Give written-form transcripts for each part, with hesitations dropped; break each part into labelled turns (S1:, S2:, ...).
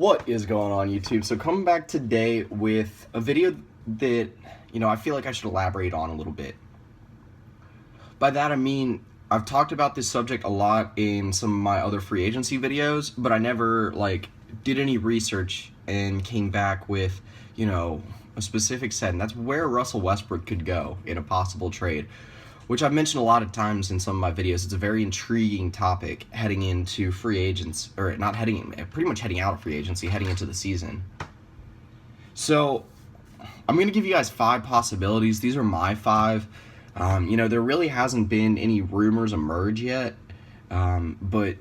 S1: What is going on, YouTube? So coming back today with a video that, I feel like I should elaborate on a little bit. By that I mean, I've talked about this subject a lot in some of my other free agency videos, but I never, did any research and came back with, a specific set, and that's where Russell Westbrook could go in a possible trade, which I've mentioned a lot of times in some of my videos. It's a very intriguing topic heading into free agents, or pretty much heading out of free agency, heading into the season. So I'm going to give you guys 5 possibilities. These are my 5. There really hasn't been any rumors emerge yet, but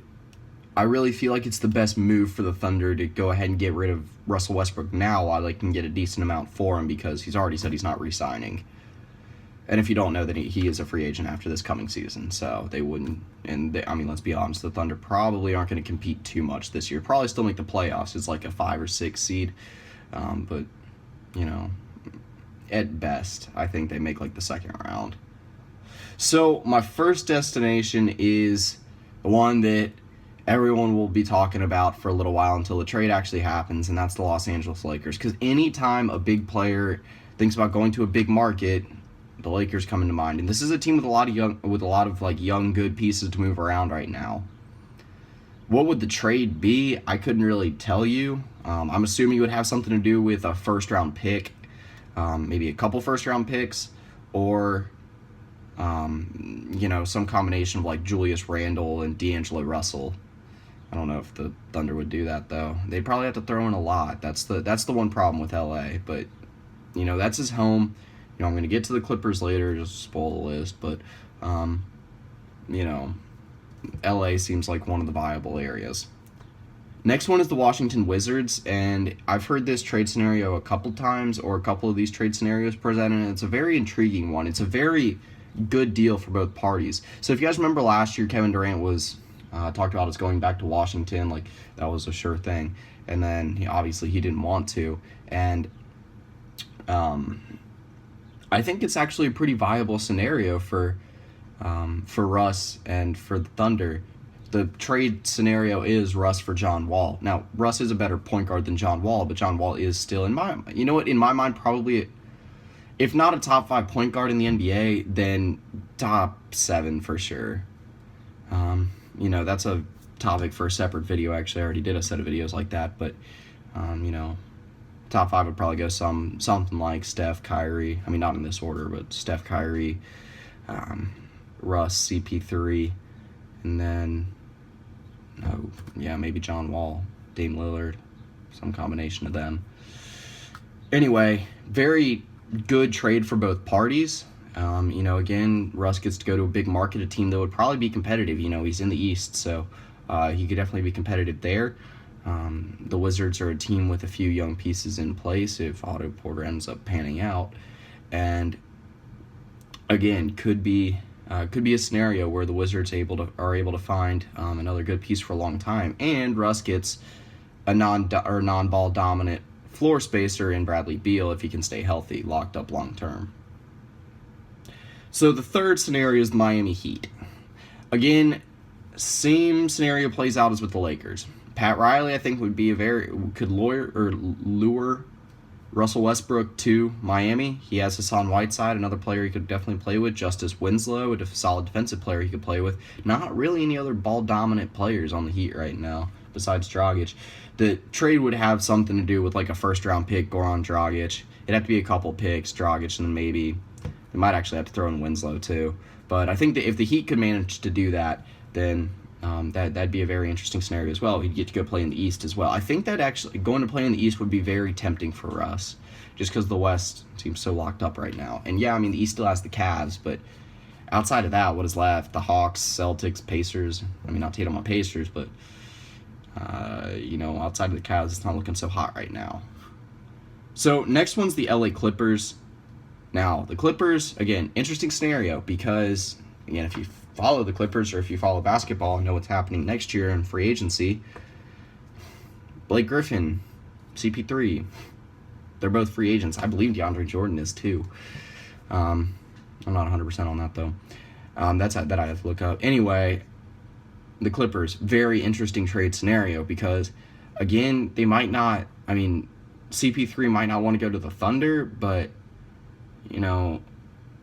S1: I really feel like it's the best move for the Thunder to go ahead and get rid of Russell Westbrook now while they can get a decent amount for him, because he's already said he's not re-signing. And if you don't know, that he is a free agent after this coming season, so they wouldn't. Let's be honest, the Thunder probably aren't going to compete too much this year. Probably still make the playoffs. It's like a 5 or 6 seed, but at best, I think they make like the second round. So my first destination is the one that everyone will be talking about for a little while until the trade actually happens, and that's the Los Angeles Lakers. Because anytime a big player thinks about going to a big market, the Lakers come into mind, and this is a team with a lot of young good pieces to move around right now. What would the trade be? I couldn't really tell you. I'm assuming it would have something to do with a first-round pick, maybe a couple first-round picks, or some combination of like Julius Randle and D'Angelo Russell. I don't know if the Thunder would do that though. They'd probably have to throw in a lot. That's the one problem with LA, but that's his home. I'm going to get to the Clippers later, just to spoil the list, but, LA seems like one of the viable areas. Next one is the Washington Wizards, and I've heard this trade scenario a couple times, or a couple of these trade scenarios presented, and it's a very intriguing one. It's a very good deal for both parties. So if you guys remember last year, Kevin Durant was talked about us going back to Washington, like that was a sure thing, and then obviously he didn't want to, and I think it's actually a pretty viable scenario for Russ and for the Thunder. The trade scenario is Russ for John Wall. Now, Russ is a better point guard than John Wall, but John Wall is still, in my mind, probably, if not a top 5 point guard in the NBA, then top 7 for sure. That's a topic for a separate video. Actually, I already did a set of videos like that, but, top 5 would probably go something like Steph, Kyrie. Not in this order, but Steph, Kyrie, Russ, CP3, and then, maybe John Wall, Dame Lillard, some combination of them. Anyway, very good trade for both parties. Again, Russ gets to go to a big market, a team that would probably be competitive. He's in the East, so he could definitely be competitive there. The Wizards are a team with a few young pieces in place if Otto Porter ends up panning out, and again, could be a scenario where the Wizards are able to find another good piece for a long time, and Russ gets a non-ball dominant floor spacer in Bradley Beal if he can stay healthy, locked up long term. So the third scenario is the Miami Heat. Again, same scenario plays out as with the Lakers. Pat Riley, I think, could lure Russell Westbrook to Miami. He has Hassan Whiteside, another player he could definitely play with. Justice Winslow, a solid defensive player he could play with. Not really any other ball-dominant players on the Heat right now besides Dragic. The trade would have something to do with like a first-round pick, Goran Dragic. It'd have to be a couple picks, Dragic, and then maybe they might actually have to throw in Winslow too. But I think that if the Heat could manage to do that, then that'd be a very interesting scenario as well. He'd get to go play in the East as well. I think that actually going to play in the East would be very tempting for Russ, just because the West seems so locked up right now. And the East still has the Cavs, but outside of that, what is left? The Hawks, Celtics, Pacers. Not Tatum on Pacers, but outside of the Cavs, it's not looking so hot right now. So next one's the LA Clippers. Now, the Clippers, again, interesting scenario because, again, if you follow the Clippers or if you follow basketball and know what's happening next year in free agency, Blake Griffin, CP3, they're both free agents. I believe DeAndre Jordan is too. I'm not 100% on that though. That I have to look up. Anyway, the Clippers, very interesting trade scenario because Again, they might not, I mean, CP3 might not want to go to the Thunder, but, you know,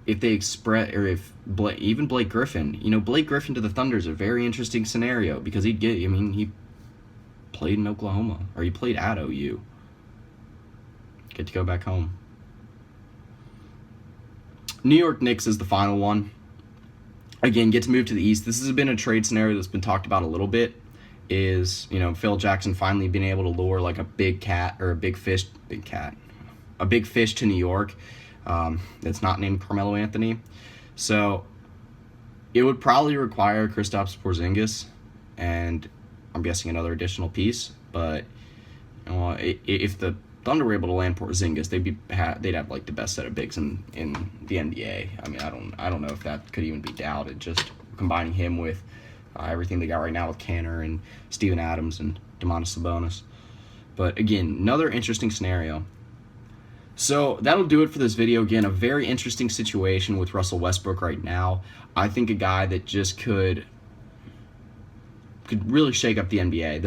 S1: if they express, or if even Blake Griffin, Blake Griffin to the Thunder is a very interesting scenario because he played in Oklahoma, or he played at OU. Get to go back home. New York Knicks is the final one. Again, get to move to the East. This has been a trade scenario that's been talked about a little bit. Is, Phil Jackson finally being able to lure like a big fish to New York. That's not named Carmelo Anthony. So it would probably require Kristaps Porzingis, and I'm guessing another additional piece. But if the Thunder were able to land Porzingis, they'd have like the best set of bigs in the NBA. I mean, I don't know if that could even be doubted. Just combining him with everything they got right now with Canner and Steven Adams and Domantas Sabonis. But again, another interesting scenario. So that'll do it for this video. Again, a very interesting situation with Russell Westbrook right now. I think a guy that just could really shake up the NBA.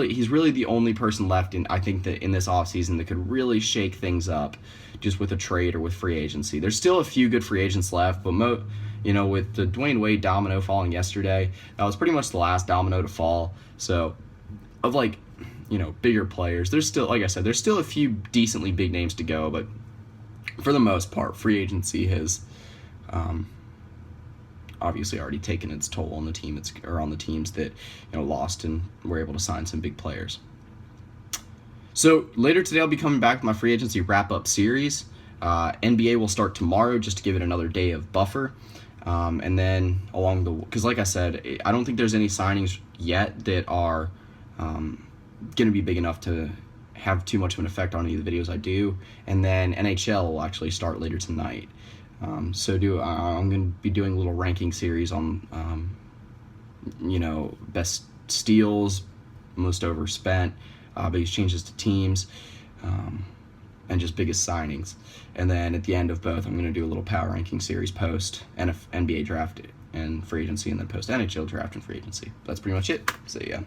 S1: He's really the only person left in this offseason that could really shake things up just with a trade or with free agency. There's still a few good free agents left, but with the Dwayne Wade domino falling yesterday, that was pretty much the last domino to fall. So of bigger players, there's still, like I said, there's still a few decently big names to go, but for the most part, free agency has obviously already taken its toll on the teams that lost and were able to sign some big players. So later today, I'll be coming back with my free agency wrap-up series. NBA will start tomorrow just to give it another day of buffer. And then because like I said, I don't think there's any signings yet that are going to be big enough to have too much of an effect on any of the videos I do. And then NHL will actually start later tonight. I'm going to be doing a little ranking series on, best steals, most overspent, biggest changes to teams, and just biggest signings. And then at the end of both, I'm going to do a little power ranking series post NBA draft and free agency, and then post NHL draft and free agency. That's pretty much it. So yeah.